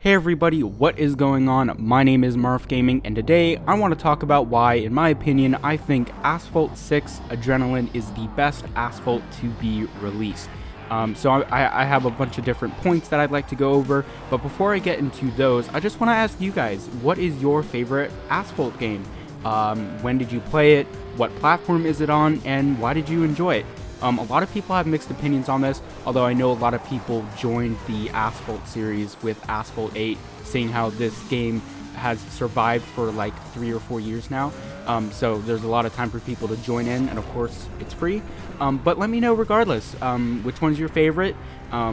Hey everybody, what is going on? My name is Marf Gaming, and today I want to talk about why, in my opinion, I think Asphalt 6 Adrenaline is the best Asphalt to be released. So I have a bunch of different points that I'd like to go over, but before I get into those, I just want to ask you guys, what is your favorite Asphalt game? When did you play it? What platform is it on? And why did you enjoy it? A lot of people have mixed opinions on this, although I know a lot of people joined the Asphalt series with Asphalt 8, seeing how this game has survived for like 3 or 4 years now. So there's a lot of time for people to join in, and of course it's free. But let me know regardless, which one's your favorite,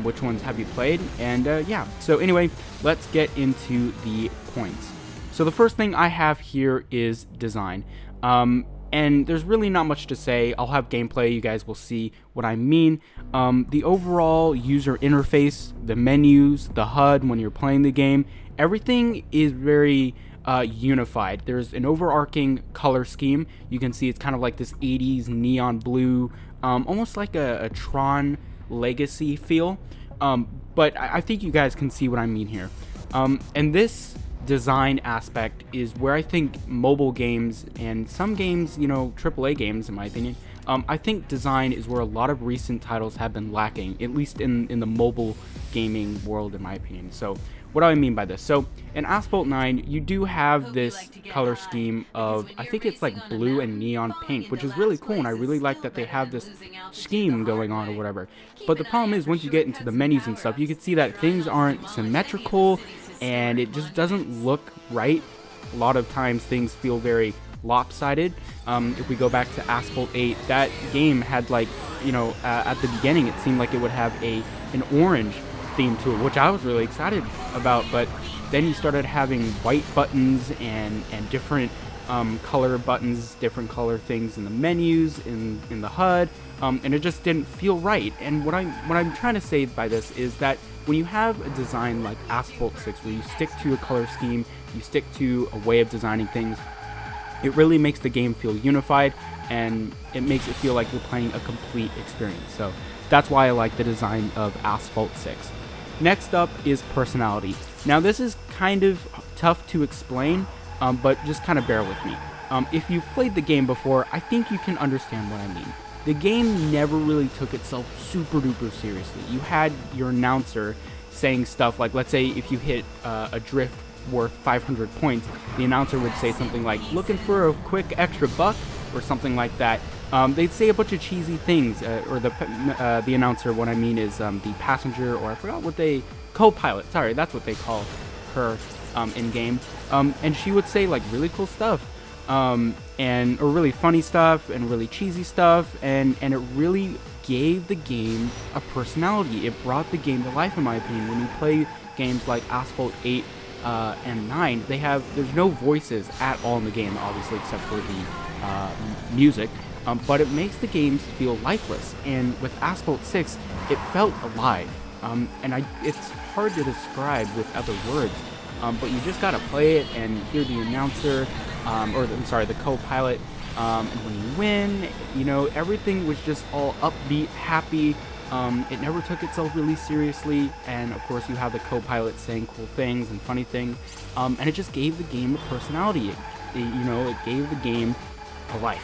which ones have you played, and yeah. So anyway, let's get into the points. So the first thing I have here is design. And there's really not much to say. I'll have gameplay, you guys will see what I mean. The overall user interface, the menus, the HUD when you're playing the game, everything is very unified. There's an overarching color scheme. You can see it's kind of like this 80s neon blue, almost like a Tron Legacy feel. But I think you guys can see what I mean here. And this design aspect is where I think mobile games and some games, you know, AAA games in my opinion, I think design is where a lot of recent titles have been lacking, at least in the mobile gaming world in my opinion. So what do I mean by this? So in Asphalt 9 you do have this color scheme of, I think it's like blue and neon pink, which is really cool, and I really like that they have this scheme going on or whatever. But the problem is, once you get into the menus and stuff, you can see that things aren't symmetrical and it just doesn't look right. A lot of times things feel very lopsided. If we go back to Asphalt 8, that game had, like, you know, at the beginning it seemed like it would have an orange theme to it, which I was really excited about, but then you started having white buttons and different color buttons, different color things in the menus, in the HUD, and it just didn't feel right. And what I'm trying to say by this is that when you have a design like Asphalt 6 where you stick to a color scheme, you stick to a way of designing things, it really makes the game feel unified, and it makes it feel like you're playing a complete experience. So that's why I like the design of Asphalt 6. Next up is personality. Now this is kind of tough to explain, but just kind of bear with me. If you've played the game before, I think you can understand what I mean. The game never really took itself super duper seriously. You had your announcer saying stuff like, let's say if you hit a drift worth 500 points, the announcer would say something like, looking for a quick extra buck, or something like that. They'd say a bunch of cheesy things, or the announcer, what I mean is the passenger, or I forgot what co-pilot, sorry, that's what they call her in game. And she would say like really cool stuff, or really funny stuff, and really cheesy stuff, and it really gave the game a personality. It brought the game to life, in my opinion. When you play games like Asphalt 8 and 9, there's no voices at all in the game, obviously, except for the music, but it makes the games feel lifeless. And with Asphalt 6, it felt alive, and it's hard to describe with other words, but you just gotta play it and hear the announcer, the co-pilot, and when you win, you know, everything was just all upbeat, happy. It never took itself really seriously, and of course you have the co-pilot saying cool things and funny things, and it just gave the game a personality. It gave the game a life,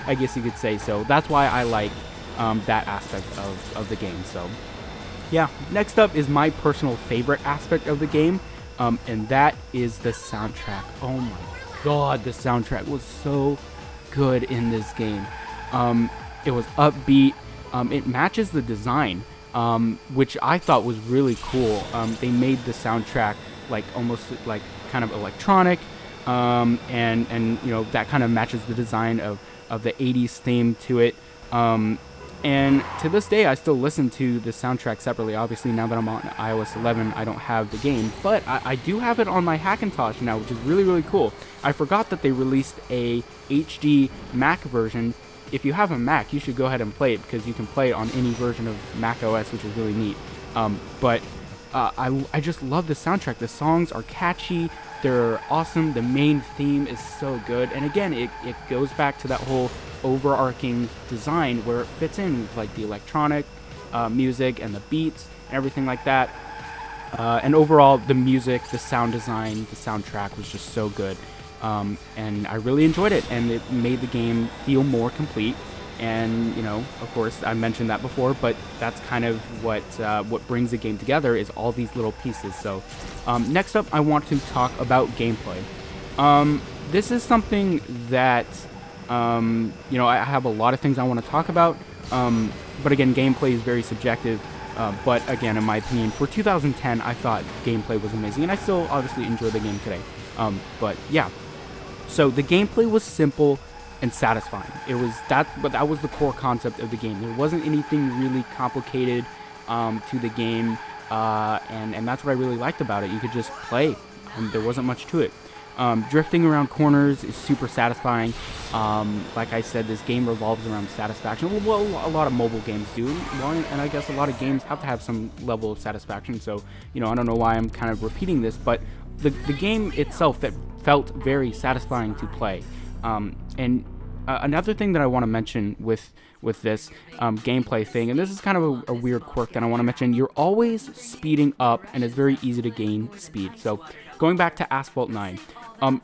I guess you could say. So that's why I like that aspect of the game. So yeah, next up is my personal favorite aspect of the game, and that is the soundtrack. Oh my god, the soundtrack was so good in this game. It was upbeat. It matches the design, which I thought was really cool. They made the soundtrack like almost like kind of electronic, and you know, that kind of matches the design of the 80s theme to it. And to this day, I still listen to the soundtrack separately. Obviously, now that I'm on iOS 11, I don't have the game, but I do have it on my Hackintosh now, which is really, really cool. I forgot that they released a HD Mac version. If you have a Mac, you should go ahead and play it, because you can play it on any version of Mac OS, which is really neat. But I just love the soundtrack. The songs are catchy, they're awesome, the main theme is so good, and again, it goes back to that whole overarching design where it fits in with like the electronic music and the beats and everything like that. And overall, the music, the sound design, the soundtrack was just so good. And I really enjoyed it, and it made the game feel more complete. And, you know, of course, I mentioned that before, but that's kind of what brings the game together, is all these little pieces. So next up, I want to talk about gameplay. This is something that, you know, I have a lot of things I want to talk about. But again, gameplay is very subjective. But again, in my opinion, for 2010, I thought gameplay was amazing, and I still obviously enjoy the game today. But yeah, so the gameplay was simple and satisfying. But that was the core concept of the game. There wasn't anything really complicated to the game, and that's what I really liked about it. You could just play, and there wasn't much to it. Drifting around corners is super satisfying. Like I said, this game revolves around satisfaction. Well, a lot of mobile games do, and I guess a lot of games have to have some level of satisfaction. So, you know, I don't know why I'm kind of repeating this, but the game itself that felt very satisfying to play. And another thing that I want to mention with this gameplay thing, and this is kind of a weird quirk that I want to mention, you're always speeding up, and it's very easy to gain speed. So going back to Asphalt 9,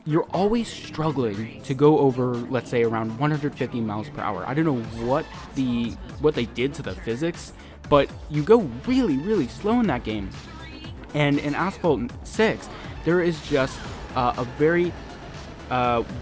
you're always struggling to go over, let's say, around 150 miles per hour. I don't know what they did to the physics, but you go really, really slow in that game. And in Asphalt 6, there is just a very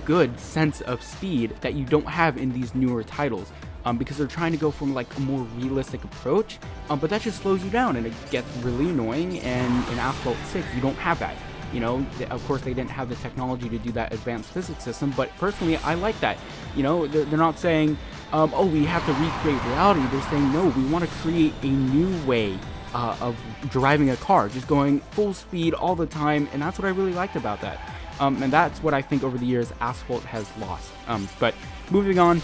good sense of speed that you don't have in these newer titles, because they're trying to go from like a more realistic approach, but that just slows you down, and it gets really annoying. And in Asphalt 6, you don't have that. You know, of course, they didn't have the technology to do that advanced physics system, but personally, I like that. You know, they're not saying, oh, we have to recreate reality. They're saying, no, we want to create a new way of driving a car, just going full speed all the time, and that's what I really liked about that. And that's what I think over the years Asphalt has lost. But moving on,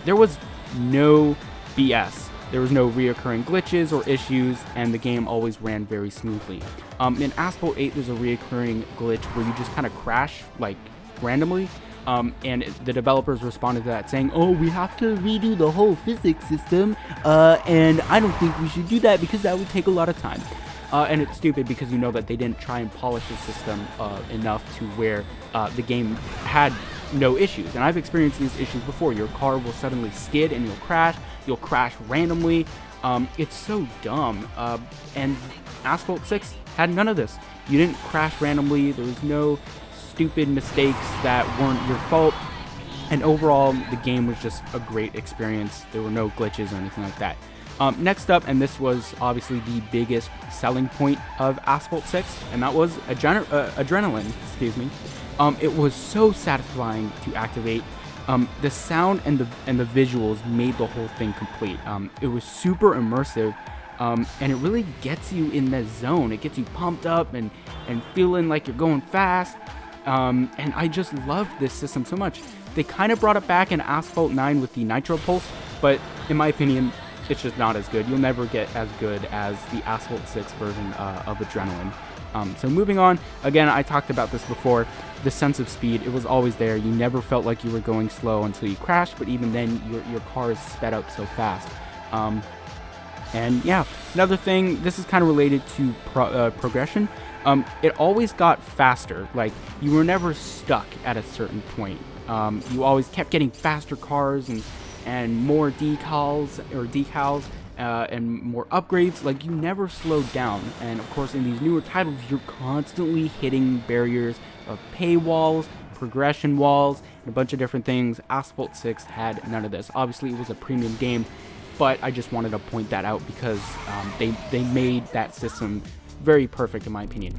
there was no BS. There was no reoccurring glitches or issues, and the game always ran very smoothly. In Asphalt 8, there's a reoccurring glitch where you just kind of crash, like, randomly, and the developers responded to that saying, oh, we have to redo the whole physics system, and I don't think we should do that because that would take a lot of time. And it's stupid because you know that they didn't try and polish the system enough to where the game had no issues. And I've experienced these issues before. Your car will suddenly skid and you'll crash randomly. It's so dumb. And Asphalt 6 had none of this. You didn't crash randomly. There was no stupid mistakes that weren't your fault. And overall, the game was just a great experience. There were no glitches or anything like that. Next up, and this was obviously the biggest selling point of Asphalt 6, and that was adrenaline. Excuse me. It was so satisfying to activate. The sound and the visuals made the whole thing complete. It was super immersive, and it really gets you in the zone. It gets you pumped up and feeling like you're going fast. And I just love this system so much. They kind of brought it back in Asphalt 9 with the Nitro Pulse, but in my opinion, it's just not as good. You'll never get as good as the Asphalt 6 version of Adrenaline. So moving on, again, I talked about this before, the sense of speed, it was always there. You never felt like you were going slow until you crashed, but even then, your car is sped up so fast. And yeah, another thing, this is kind of related to progression. It always got faster. Like, you were never stuck at a certain point. You always kept getting faster cars and more decals and more upgrades. Like, you never slowed down. And of course, in these newer titles, you're constantly hitting barriers of paywalls, progression walls, and a bunch of different things. Asphalt 6 had none of this. Obviously, it was a premium game, but I just wanted to point that out because they made that system very perfect in my opinion.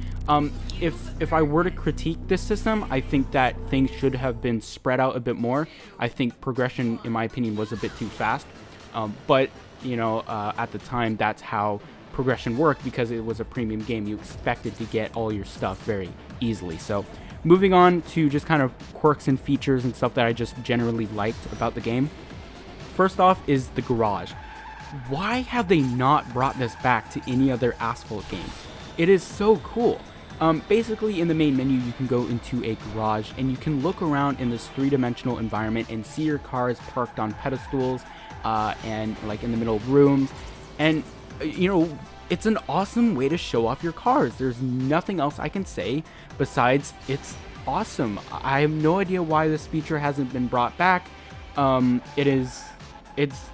If I were to critique this system, I think that things should have been spread out a bit more. I think progression, in my opinion, was a bit too fast. But you know, at the time, that's how progression worked because it was a premium game. You expected to get all your stuff very easily. So moving on to just kind of quirks and features and stuff that I just generally liked about the game. First off is the garage. Why have they not brought this back to any other Asphalt game? It is so cool. Basically, in the main menu, you can go into a garage and you can look around in this three-dimensional environment and see your cars parked on pedestals and like in the middle of rooms. And you know, it's an awesome way to show off your cars. There's nothing else I can say besides it's awesome. I have no idea why this feature hasn't been brought back. It's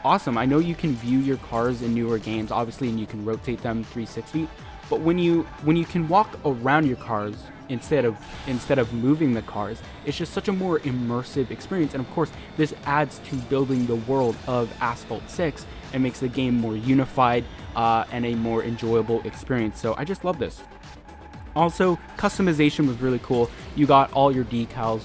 awesome. I know you can view your cars in newer games, obviously, and you can rotate them 360. But when you can walk around your cars instead of moving the cars, it's just such a more immersive experience. And of course, this adds to building the world of Asphalt 6 and makes the game more unified and a more enjoyable experience. So I just love this. Also, customization was really cool. You got all your decals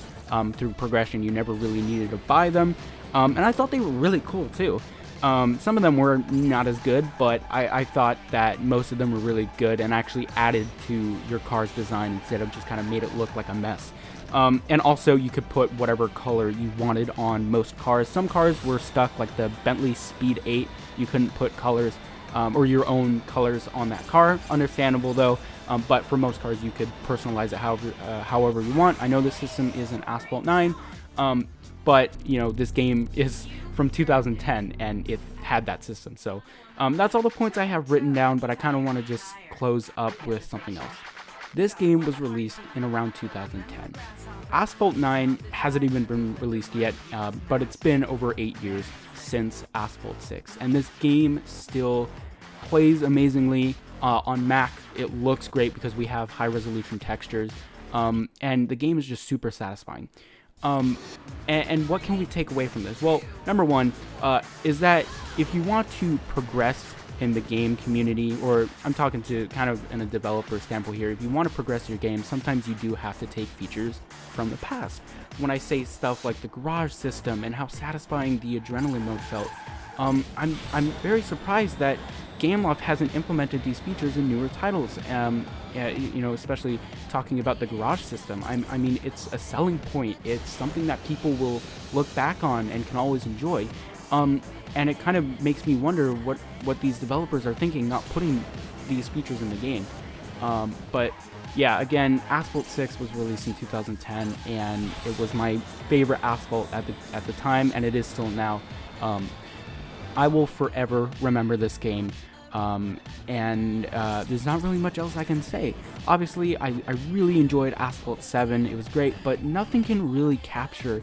through progression. You never really needed to buy them. And I thought they were really cool too. Some of them were not as good, but I thought that most of them were really good and actually added to your car's design instead of just kind of made it look like a mess. And also you could put whatever color you wanted on most cars. Some cars were stuck, like the Bentley Speed 8. You couldn't put colors or your own colors on that car. Understandable though. But for most cars you could personalize it however you want. I know the system is an Asphalt 9, but you know, this game is from 2010 and it had that system. So that's all the points I have written down, but I kind of want to just close up with something else. This game was released in around 2010. Asphalt 9 hasn't even been released yet, but it's been over 8 years since Asphalt 6, and this game still plays amazingly. On Mac, it looks great because we have high resolution textures, and the game is just super satisfying. And what can we take away from this? Well, number one is that if you want to progress in the game community, or I'm talking to kind of in a developer standpoint here, if you want to progress your game, sometimes you do have to take features from the past. When I say stuff like the garage system and how satisfying the adrenaline mode felt, I'm very surprised that Gameloft hasn't implemented these features in newer titles. You know, especially talking about the garage system. I mean, it's a selling point. It's something that people will look back on and can always enjoy. And it kind of makes me wonder what these developers are thinking, not putting these features in the game. But yeah, again, Asphalt 6 was released in 2010, and it was my favorite Asphalt at the time, and it is still now. I will forever remember this game. And there's not really much else I can say. Obviously, I really enjoyed Asphalt 7. It was great, but nothing can really capture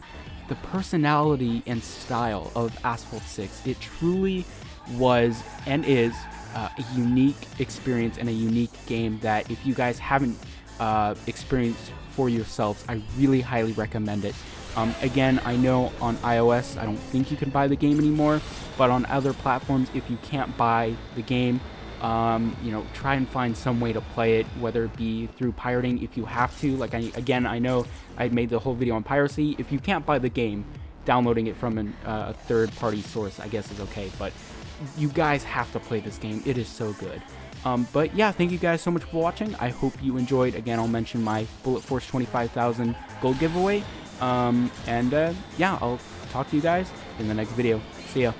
the personality and style of Asphalt 6. It truly was and is a unique experience and a unique game that if you guys haven't experienced for yourselves, I really highly recommend it. Again, I know on iOS, I don't think you can buy the game anymore, but on other platforms, if you can't buy the game, you know, try and find some way to play it, whether it be through pirating if you have to. Like, I know I made the whole video on piracy. If you can't buy the game, downloading it from a third-party source, I guess, is okay, but you guys have to play this game. It is so good. But yeah, thank you guys so much for watching. I hope you enjoyed. Again, I'll mention my Bullet Force 25,000 gold giveaway. Yeah, I'll talk to you guys in the next video. See ya.